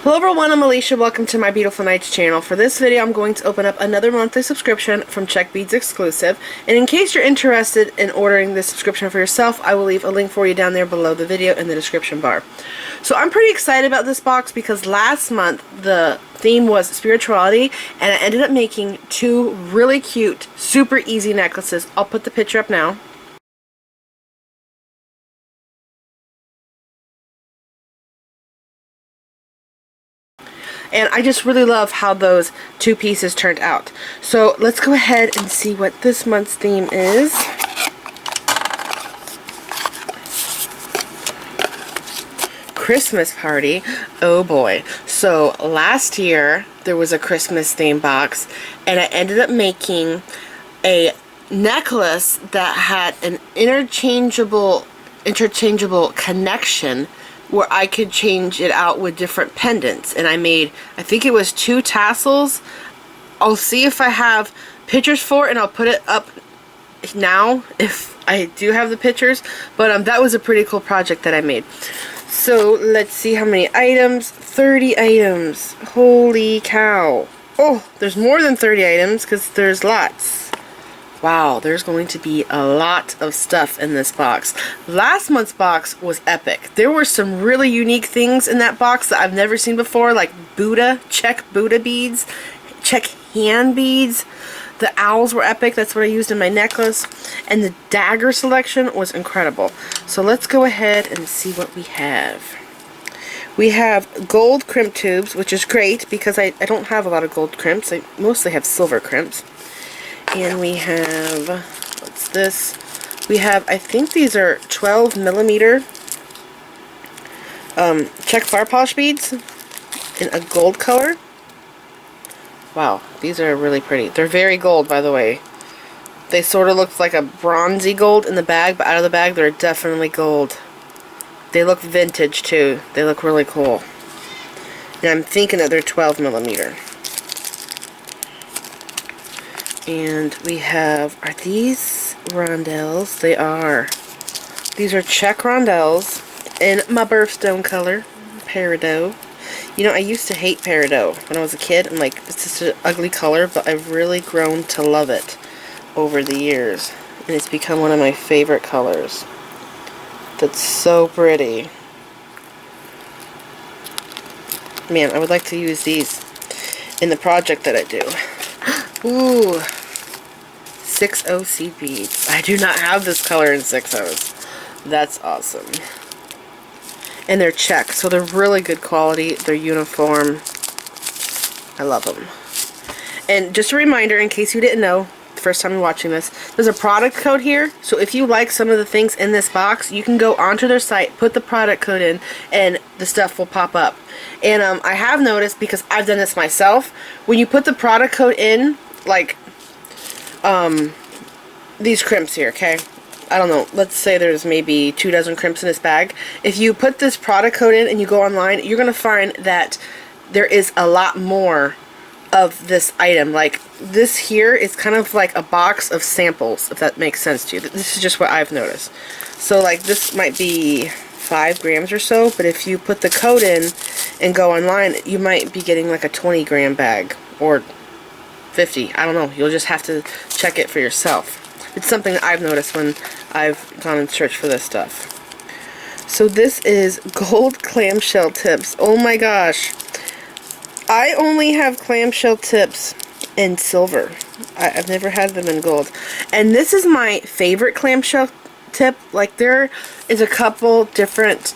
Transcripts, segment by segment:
Hello everyone, I'm Alicia. Welcome to my Beautiful Nights channel. For this video, I'm going to open up another monthly subscription from Czech Beads exclusive. And in case you're interested in ordering this subscription for yourself, I will leave a link for you down there below the video in the description bar. So I'm pretty excited about this box because last month the theme was spirituality, and I ended up making two really cute, super easy necklaces. I'll put the picture up now. And I just really love how those two pieces turned out. So let's go ahead and see what this month's theme is. Christmas party. Oh boy. So last year there was a Christmas theme box, and I ended up making a necklace that had an interchangeable connection where I could change it out with different pendants. And I made, I think it was 2 tassels. I'll see if I have pictures for it, and I'll put it up now if I do have the pictures. But that was a pretty cool project that I made. So let's see how many items. 30 items. Holy cow. Oh, there's more than 30 items because there's lots. Wow, there's going to be a lot of stuff in this box. Last month's box was epic. There were some really unique things in that box that I've never seen before, like Buddha, Czech Buddha beads, Czech hand beads. The owls were epic. That's what I used in my necklace. And the dagger selection was incredible. So let's go ahead and see what we have. We have gold crimp tubes, which is great because I don't have a lot of gold crimps. I mostly have silver crimps. And we have, what's this? We have, I think these are 12 millimeter Czech fire polish beads in a gold color. Wow, these are really pretty. They're very gold, by the way. They sort of look like a bronzy gold in the bag, but out of the bag they're definitely gold. They look vintage too. They look really cool. And I'm thinking that they're 12 millimeter. And we have, are these rondelles? They are. These are Czech rondelles in my birthstone color, peridot. You know, I used to hate peridot when I was a kid. I'm like, it's just an ugly color, but I've really grown to love it over the years. And it's become one of my favorite colors. That's so pretty. Man, I would like to use these in the project that I do. Ooh, 6-0 seed beads. I do not have this color in 6-0s. That's awesome. And they're Czech, so they're really good quality. They're uniform. I love them. And just a reminder, in case you didn't know, the first time you're watching this, there's a product code here. So if you like some of the things in this box, you can go onto their site, put the product code in, and the stuff will pop up. And I have noticed, because I've done this myself, when you put the product code in, like these crimps here, okay? I don't know, let's say there's maybe 2 dozen crimps in this bag. If you put this product code in and you go online, you're going to find that there is a lot more of this item. Like, this here is kind of like a box of samples, if that makes sense to you. This is just what I've noticed. So, like, this might be 5 grams or so, but if you put the code in and go online, you might be getting like a 20-gram bag, or 50. I don't know. You'll just have to check it for yourself. It's something that I've noticed when I've gone and searched for this stuff. So this is gold clamshell tips. Oh my gosh. I only have clamshell tips in silver. I've never had them in gold. And this is my favorite clamshell tip. Like, there is a couple different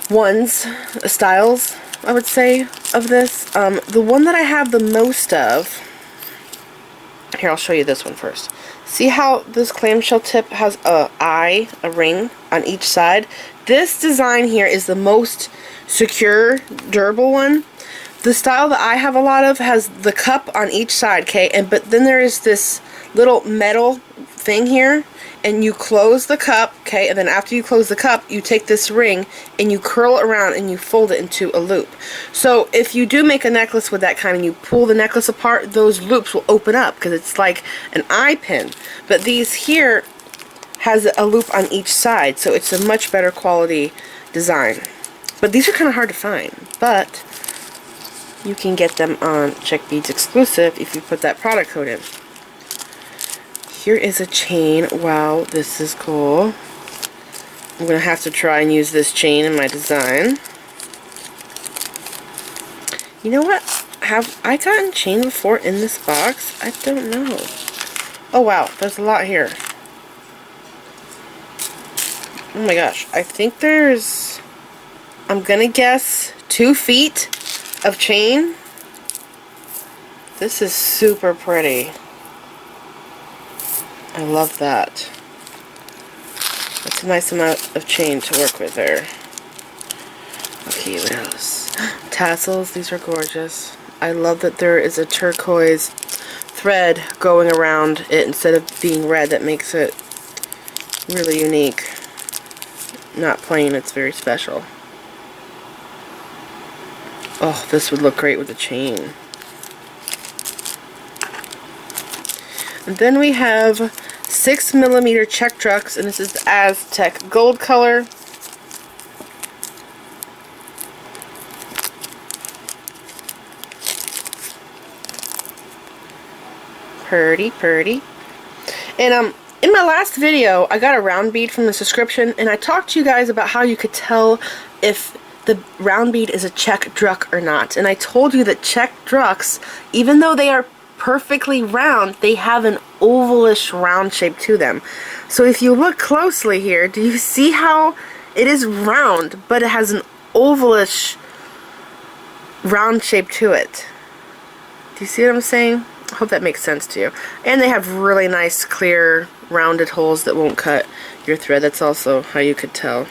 ones, styles, I would say, of this. The one that I have the most of, here, I'll show you this one first. See how this clamshell tip has a ring on each side? This design here is the most secure, durable one. The style that I have a lot of has the cup on each side, okay? But then there is this little metal thing here, and you close the cup, okay? And then after you close the cup, you take this ring and you curl it around and you fold it into a loop. So if you do make a necklace with that kind and you pull the necklace apart, those loops will open up because it's like an eye pin. But these here has a loop on each side, so it's a much better quality design. But these are kind of hard to find. But You can get them on Czech Beads exclusive if you put that product code in. Here is a chain. Wow, this is cool. I'm going to have to try and use this chain in my design. You know what? Have I gotten chain before in this box? I don't know. Oh wow, there's a lot here. Oh my gosh, I think there's, I'm gonna guess 2 feet of chain. This is super pretty. I love that. That's a nice amount of chain to work with there. Okay, what else? Tassels, these are gorgeous. I love that there is a turquoise thread going around it instead of being red. That makes it really unique. Not plain, it's very special. Oh, this would look great with a chain. And then we have 6mm Czech trucks, and this is the Aztec gold color. Pretty, pretty. And in my last video, I got a round bead from the subscription, and I talked to you guys about how you could tell if the round bead is a Czech druck or not. And I told you that Czech drucks, even though they are perfectly round, they have an ovalish round shape to them. So if you look closely here, do you see how it is round, but it has an ovalish round shape to it? Do you see what I'm saying? I hope that makes sense to you. And they have really nice, clear, rounded holes that won't cut your thread. That's also how you could tell.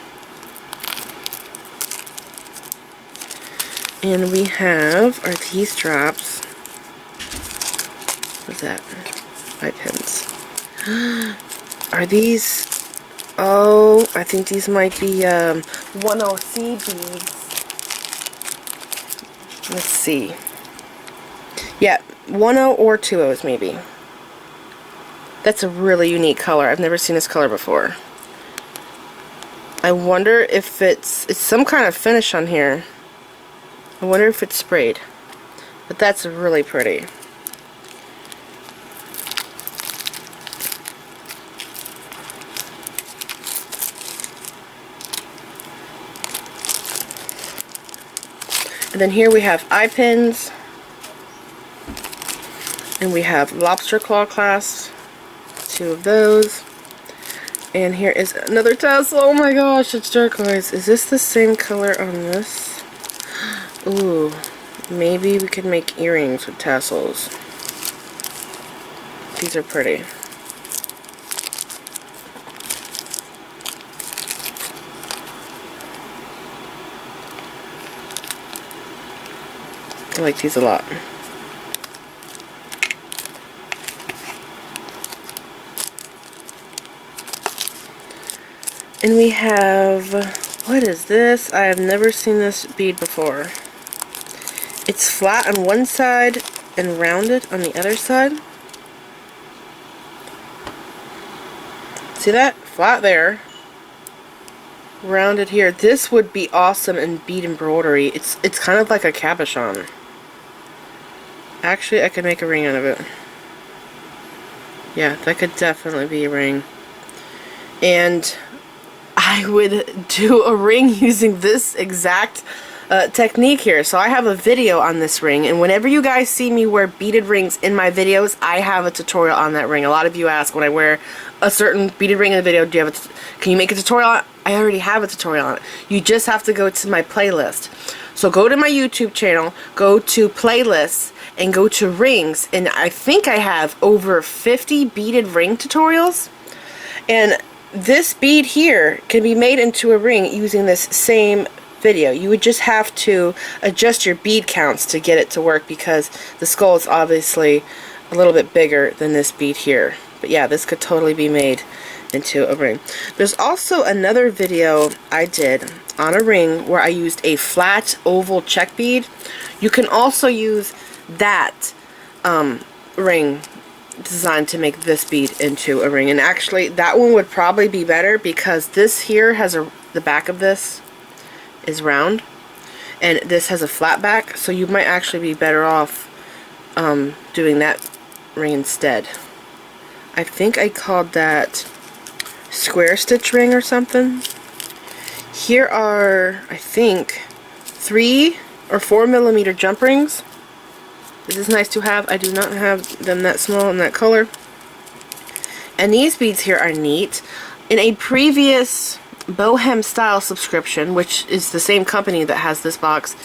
And we have our these drops. What's that? 5 pins. Are these... Oh, I think these might be 10C beads. Let's see. Yeah, 10 or 20s maybe. That's a really unique color. I've never seen this color before. I wonder if it's some kind of finish on here. I wonder if it's sprayed. But that's really pretty. And then here we have eye pins. And we have lobster claw clasps. 2 of those. And here is another tassel. Oh my gosh, it's turquoise. Is this the same color on this? Ooh, maybe we could make earrings with tassels. These are pretty. I like these a lot. And we have, what is this? I have never seen this bead before. It's flat on one side and rounded on the other side. See that? Flat there. Rounded here. This would be awesome in bead embroidery. It's kind of like a cabochon. Actually, I could make a ring out of it. Yeah, that could definitely be a ring. And I would do a ring using this exact technique here. So I have a video on this ring, and whenever you guys see me wear beaded rings in my videos, I have a tutorial on that ring. A lot of you ask when I wear a certain beaded ring in a video, can you make a tutorial on it? I already have a tutorial on it. You just have to go to my playlist. So go to my YouTube channel, go to playlists, and go to rings, and I think I have over 50 beaded ring tutorials. And this bead here can be made into a ring using this same video. You would just have to adjust your bead counts to get it to work, because the skull is obviously a little bit bigger than this bead here. But yeah, this could totally be made into a ring. There's also another video I did on a ring where I used a flat oval Czech bead. You can also use that ring designed to make this bead into a ring, and actually that one would probably be better because this here has the back of this is round, and this has a flat back, so you might actually be better off doing that ring instead. I think I called that square stitch ring or something. Here are, I think, 3 or 4 millimeter jump rings. This is nice to have. I do not have them that small in that color. And these beads here are neat. In a previous Bohem style subscription, which is the same company that has this box,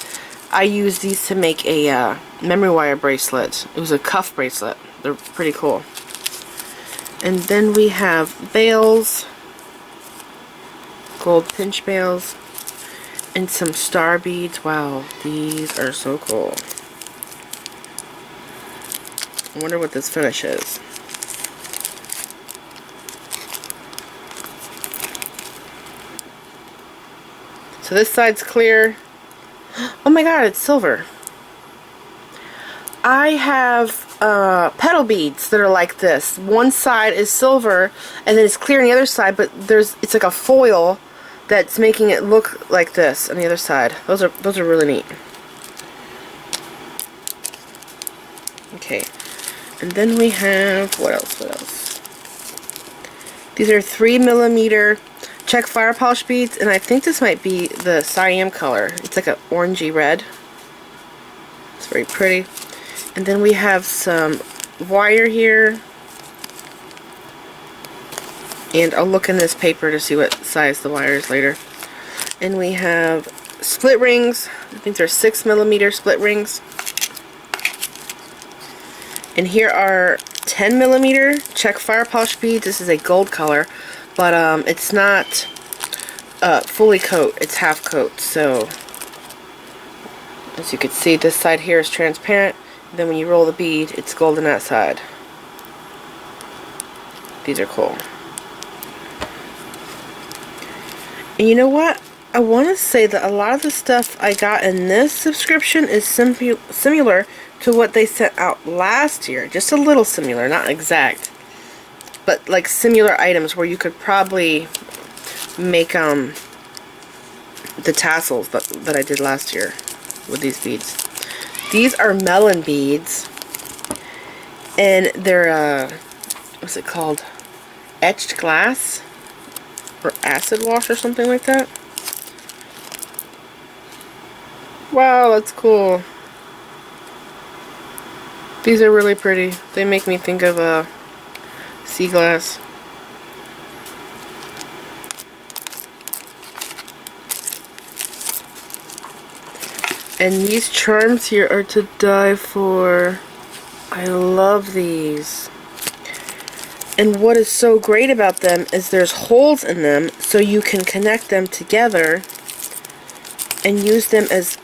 I used these to make a memory wire bracelet. It was a cuff bracelet. They're pretty cool. And then we have bails, gold pinch bails, and some star beads. Wow, these are so cool. I wonder what this finish is. So this side's clear. Oh my god, it's silver. I have petal beads that are like this. One side is silver and then it's clear on the other side, but it's like a foil that's making it look like this on the other side. Those are really neat. Okay. And then we have, what else? These are 3 millimeter Czech fire polish beads, and I think this might be the Siam color. It's like an orangey red. It's very pretty. And then we have some wire here. And I'll look in this paper to see what size the wire is later. And we have split rings. I think they're 6 millimeter split rings. And here are 10 millimeter Czech fire polish beads. This is a gold color, but it's not fully coat. It's half coat. So as you can see, this side here is transparent. And then when you roll the bead, it's gold on that side. These are cool. And you know what? I want to say that a lot of the stuff I got in this subscription is similar to what they sent out last year. Just a little similar, not exact. But like similar items where you could probably make the tassels that I did last year with these beads. These are melon beads. And they're, what's it called? Etched glass? Or acid wash or something like that. Wow, that's cool. These are really pretty. They make me think of sea glass. And these charms here are to die for. I love these. And what is so great about them is there's holes in them so you can connect them together and use them as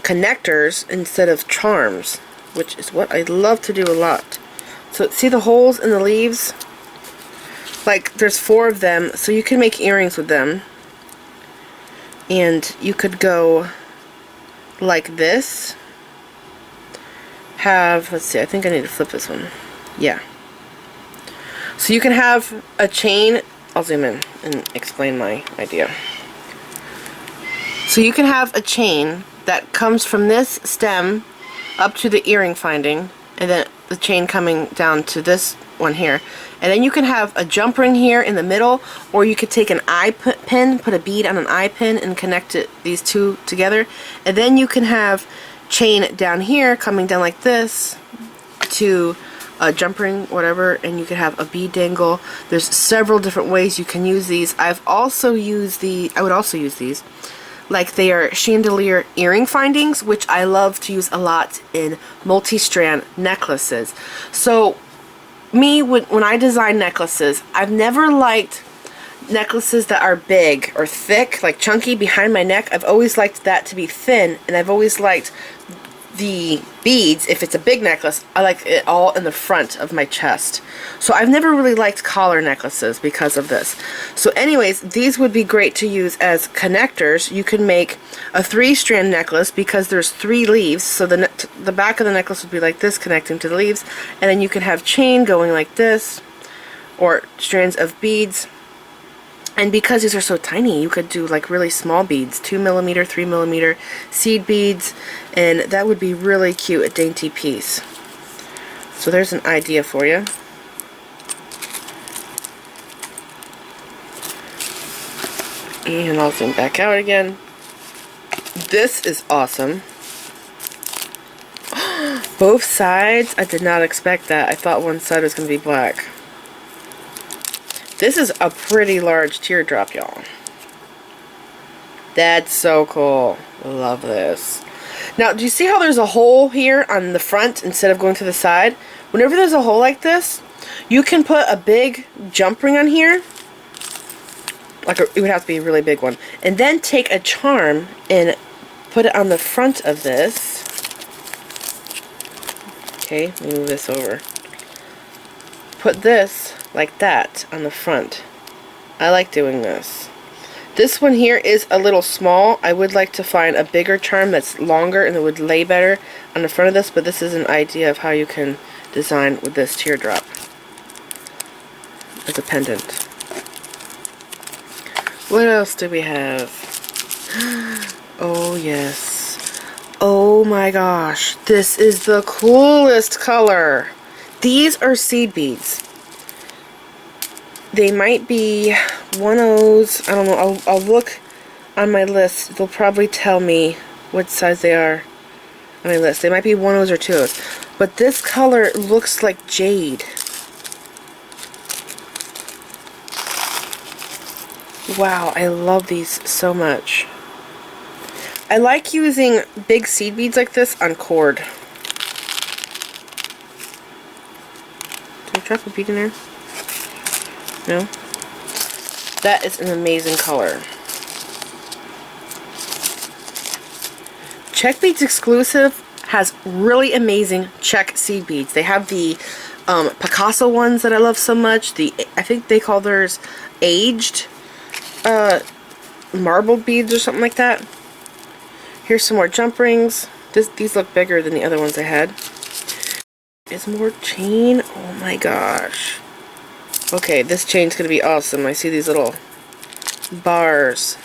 connectors instead of charms, which is what I love to do a lot. So see the holes in the leaves? Like there's 4 of them, so you can make earrings with them. And you could go like this. Let's see, I think I need to flip this one. Yeah. So you can have a chain. I'll zoom in and explain my idea. So you can have a chain that comes from this stem up to the earring finding, and then the chain coming down to this one here. And then you can have a jump ring here in the middle, or you could take an eye pin, put a bead on an eye pin and connect these two together. And then you can have chain down here coming down like this to a jump ring, whatever, and you could have a bead dangle. There's several different ways you can use these. I would also use these like they are chandelier earring findings, which I love to use a lot in multi-strand necklaces. So me, when I design necklaces, I've never liked necklaces that are big or thick, like chunky behind my neck. I've always liked that to be thin, and I've always liked the beads, if it's a big necklace, I like it all in the front of my chest. So I've never really liked collar necklaces because of this. So anyways, these would be great to use as connectors. You can make a 3-strand necklace because there's 3 leaves, so the back of the necklace would be like this, connecting to the leaves, and then you can have chain going like this, or strands of beads And because these are so tiny, you could do like really small beads, 2mm, 3mm seed beads, and that would be really cute, a dainty piece. So there's an idea for you. And I'll zoom back out again. This is awesome. Both sides, I did not expect that. I thought one side was going to be black. This is a pretty large teardrop, y'all. That's so cool. Love this. Now, do you see how there's a hole here on the front instead of going to the side? Whenever there's a hole like this, you can put a big jump ring on here. It would have to be a really big one. And then take a charm and put it on the front of this. Okay, let me move this over. Put this like that on the front. I like doing this. This one here is a little small. I would like to find a bigger charm that's longer and it would lay better on the front of this, but this is an idea of how you can design with this teardrop as a pendant. What else do we have? Oh yes. Oh my gosh. This is the coolest color. These are seed beads. They might be 1/0s. I don't know. I'll look on my list. They'll probably tell me what size they are on my list. They might be 1/0s or 2/0s. But this color looks like jade. Wow, I love these so much. I like using big seed beads like this on cord. Did I drop a bead in there? No? That is an amazing color. Czech Beads exclusive has really amazing Czech seed beads. They have the Picasso ones that I love so much. I think they call theirs aged marbled beads or something like that. Here's some more jump rings. These look bigger than the other ones I had. There's more chain. Oh my gosh. Okay, this chain's gonna be awesome. I see these little bars,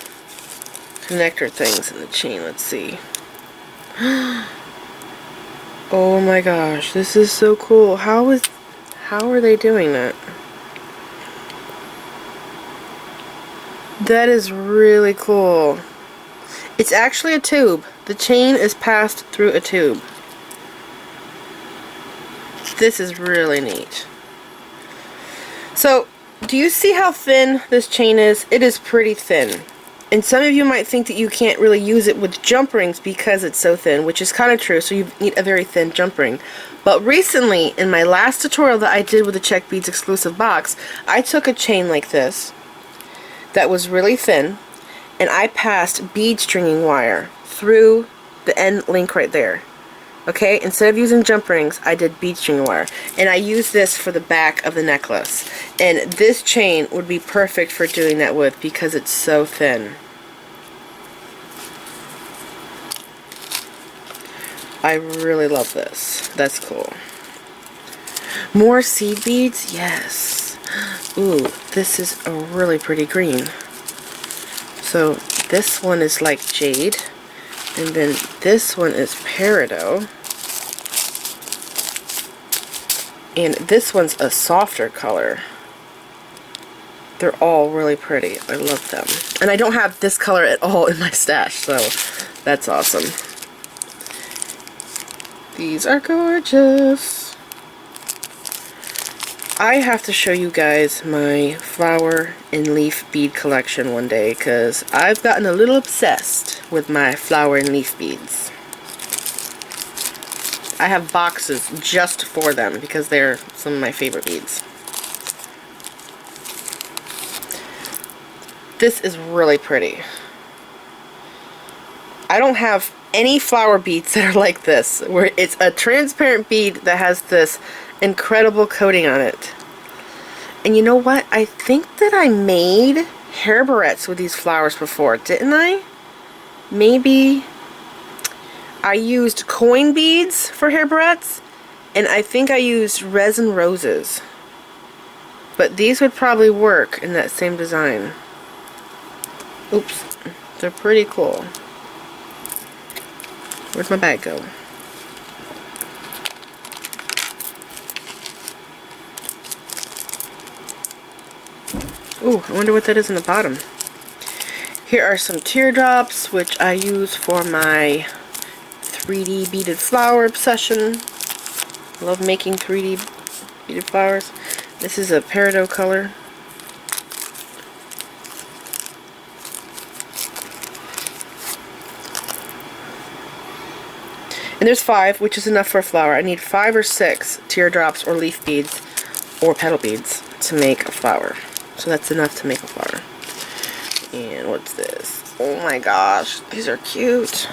connector things in the chain. Let's see. Oh my gosh, this is so cool. How are they doing that? That is really cool. It's actually a tube. The chain is passed through a tube. This is really neat. So, do you see how thin this chain is? It is pretty thin. And some of you might think that you can't really use it with jump rings because it's so thin, which is kind of true, so you need a very thin jump ring. But recently, in my last tutorial that I did with the Czech Beads exclusive box, I took a chain like this that was really thin, and I passed bead stringing wire through the end link right there. Okay, instead of using jump rings, I did bead stringing wire. And I used this for the back of the necklace. And this chain would be perfect for doing that with because it's so thin. I really love this. That's cool. More seed beads? Yes. Ooh, this is a really pretty green. So this one is like jade. And then this one is peridot. And this one's a softer color. They're all really pretty. I love them. And I don't have this color at all in my stash, so that's awesome. These are gorgeous. I have to show you guys my flower and leaf bead collection one day because I've gotten a little obsessed with my flower and leaf beads. I have boxes just for them because they're some of my favorite beads. This is really pretty. I don't have any flower beads that are like this, where it's a transparent bead that has this incredible coating on it. And you know what? I think that I made hair barrettes with these flowers before, didn't I? Maybe I used coin beads for hair barrettes, and I think I used resin roses. But these would probably work in that same design. Oops. They're pretty cool. Where'd my bag go? Ooh, I wonder what that is in the bottom. Here are some teardrops, which I use for my 3D beaded flower obsession. I love making 3D beaded flowers. This is a peridot color. And there's 5, which is enough for a flower. I need 5 or 6 teardrops or leaf beads or petal beads to make a flower. So that's enough to make a flower. And what's this? Oh my gosh, these are cute.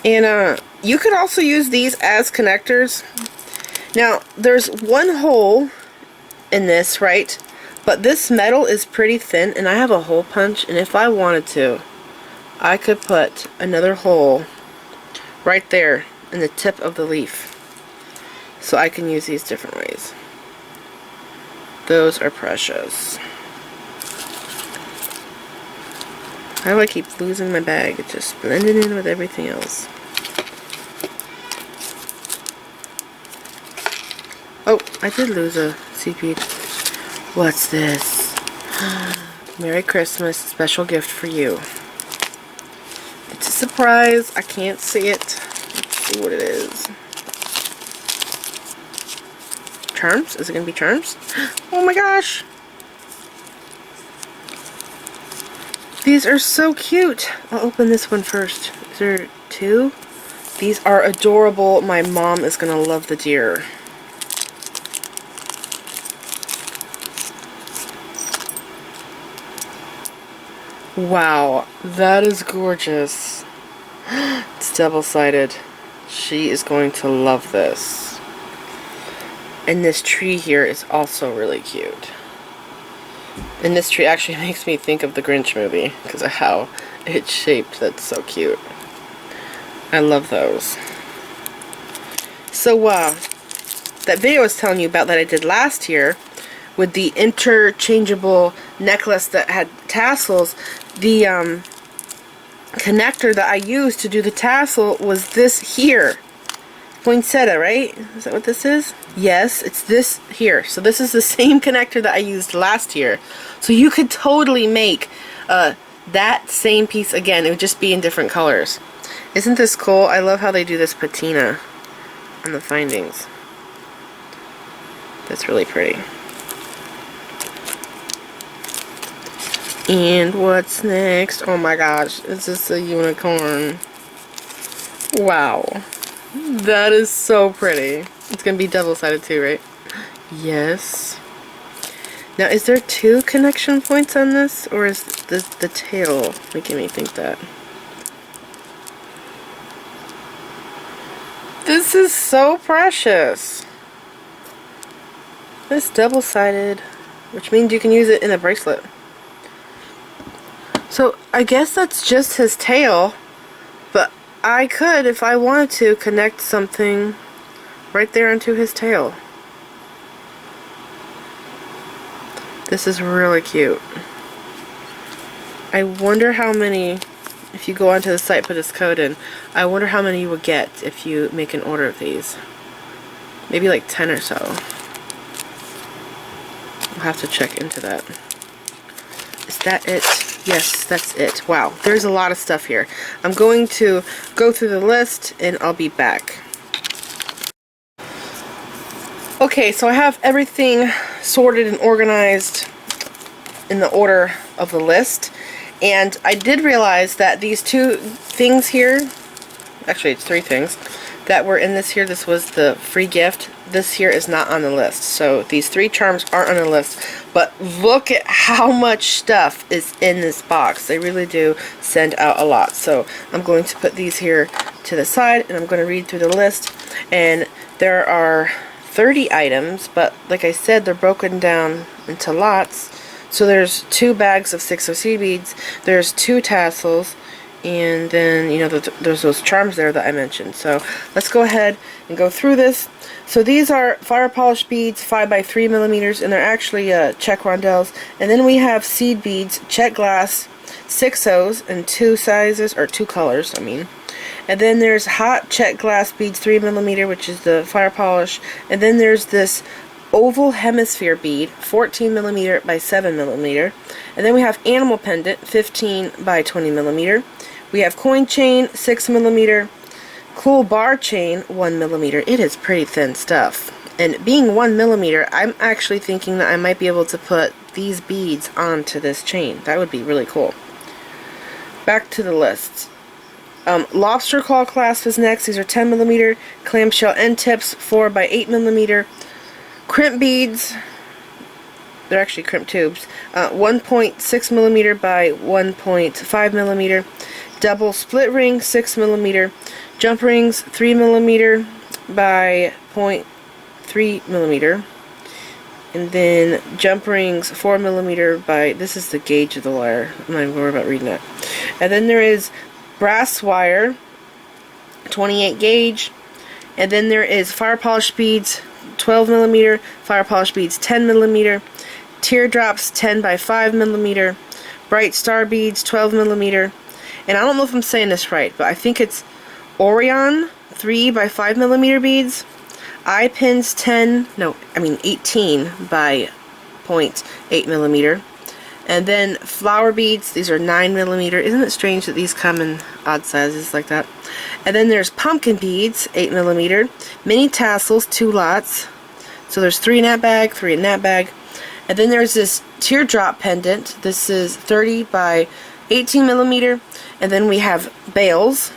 And you could also use these as connectors. Now, there's one hole in this, right? But this metal is pretty thin, and I have a hole punch, and if I wanted to, I could put another hole right there in the tip of the leaf. So I can use these different ways. Those are precious. How do I keep losing my bag? It's just blending in with everything else. Oh, I did lose a seed bead. What's this? Merry Christmas, special gift for you. It's a surprise. I can't see it. Let's see what it is. Charms? Is it going to be charms? Oh my gosh! These are so cute. I'll open this one first. Is there 2? These are adorable. My mom is going to love the deer. Wow, that is gorgeous. It's double-sided. She is going to love this. And this tree here is also really cute. And this tree actually makes me think of the Grinch movie because of how it's shaped. That's so cute. I love those. So, that video I was telling you about that I did last year with the interchangeable necklace that had tassels, the connector that I used to do the tassel was this here. Poinsettia, right? Is that what this is? Yes, it's this here. So this is the same connector that I used last year. So you could totally make that same piece again. It would just be in different colors. Isn't this cool? I love how they do this patina on the findings. That's really pretty. And what's next? Oh my gosh, is this a unicorn? Wow. That is so pretty. It's going to be double-sided too, right? Yes. Now, is there 2 connection points on this? Or is the tail making me think that? This is so precious. It's double-sided, which means you can use it in a bracelet. So, I guess that's just his tail, but I could, if I wanted to, connect something right there onto his tail. This is really cute. I wonder how many, if you go onto the site, put this code in, I wonder how many you will get if you make an order of these. Maybe like 10 or so. I'll have to check into that. Is that it? Yes, that's it. Wow, there's a lot of stuff here. I'm going to go through the list and I'll be back. Okay, so I have everything sorted and organized in the order of the list. And I did realize that these 2 things here, actually it's 3 things, that were in this here, this was the free gift. This here is not on the list. So these 3 charms aren't on the list. But look at how much stuff is in this box. They really do send out a lot. So I'm going to put these here to the side and I'm going to read through the list. And there are 30 items, but like I said, they're broken down into lots. So there's 2 bags of 6 seed beads, there's 2 tassels, And then, you know, there's those charms there that I mentioned. So let's go ahead and go through this. So these are fire polish beads, 5 by 3 millimeters, and they're actually Czech rondelles. And then we have seed beads, Czech glass, 6 O's and 2 sizes, or 2 colors, I mean. And then there's hot Czech glass beads, 3 millimeter, which is the fire polish. And then there's this oval hemisphere bead, 14 millimeter by 7 millimeter. And then we have animal pendant, 15 by 20 millimeter. We have coin chain, 6 millimeter. Cool bar chain, 1 millimeter. It is pretty thin stuff. And being 1 millimeter, I'm actually thinking that I might be able to put these beads onto this chain. That would be really cool. Back to the list. Lobster claw clasp is next. These are 10 millimeter. Clamshell end tips, 4 by 8 millimeter. Crimp beads, they're actually crimp tubes, 1.6 millimeter by 1.5 millimeter. Double split ring, 6 millimeter. Jump rings, 3 millimeter by 0.3 millimeter. And then jump rings, 4 millimeter by, this is the gauge of the wire. I'm not even worried about reading that. And then there is brass wire, 28 gauge. And then there is fire polish beads, 12 millimeter. Fire polish beads, 10 millimeter. Teardrops, 10 by 5 millimeter. Bright star beads, 12 millimeter. And I don't know if I'm saying this right, but I think it's Orion 3 by 5 millimeter beads. Eye pins 18 by 0.8 millimeter. And then flower beads, these are 9 millimeter. Isn't it strange that these come in odd sizes like that? And then there's pumpkin beads, 8 millimeter. Mini tassels, 2 lots. So there's 3 in that bag, 3 in that bag. And then there's this teardrop pendant. This is 30 by 18 millimeter. And then we have bales,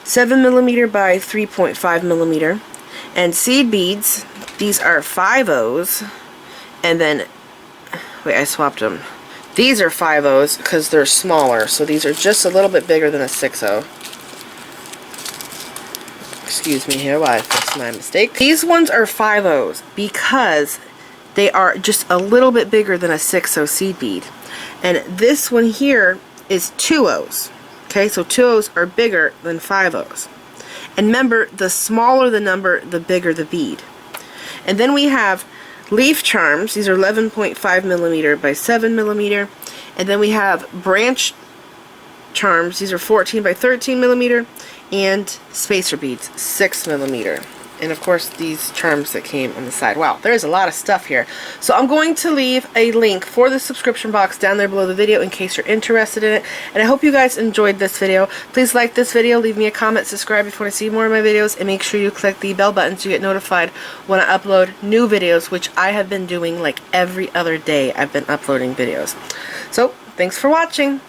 7 millimeter by 3.5 millimeter. And seed beads, these are 5 O's. And then, wait, I swapped them. These are 5 O's because they're smaller. So these are just a little bit bigger than a 6O. Excuse me here while I fix my mistake. These ones are 5 O's because they are just a little bit bigger than a 6O seed bead. And this one here is 2 O's. Okay, so 2 O's are bigger than 5 O's. And remember, the smaller the number, the bigger the bead. And then we have leaf charms. These are 11.5 millimeter by 7 millimeter. And then we have branch charms. These are 14 by 13 millimeter. And spacer beads, 6 millimeter. And of course these charms that came on the side. Wow, there's a lot of stuff here. So I'm going to leave a link for the subscription box down there below the video in case you're interested in it. And I hope you guys enjoyed this video. Please like this video, leave me a comment, subscribe if you want to see more of my videos, and make sure you click the bell button so you get notified when I upload new videos, which I have been doing like every other day. I've been uploading videos. So thanks for watching.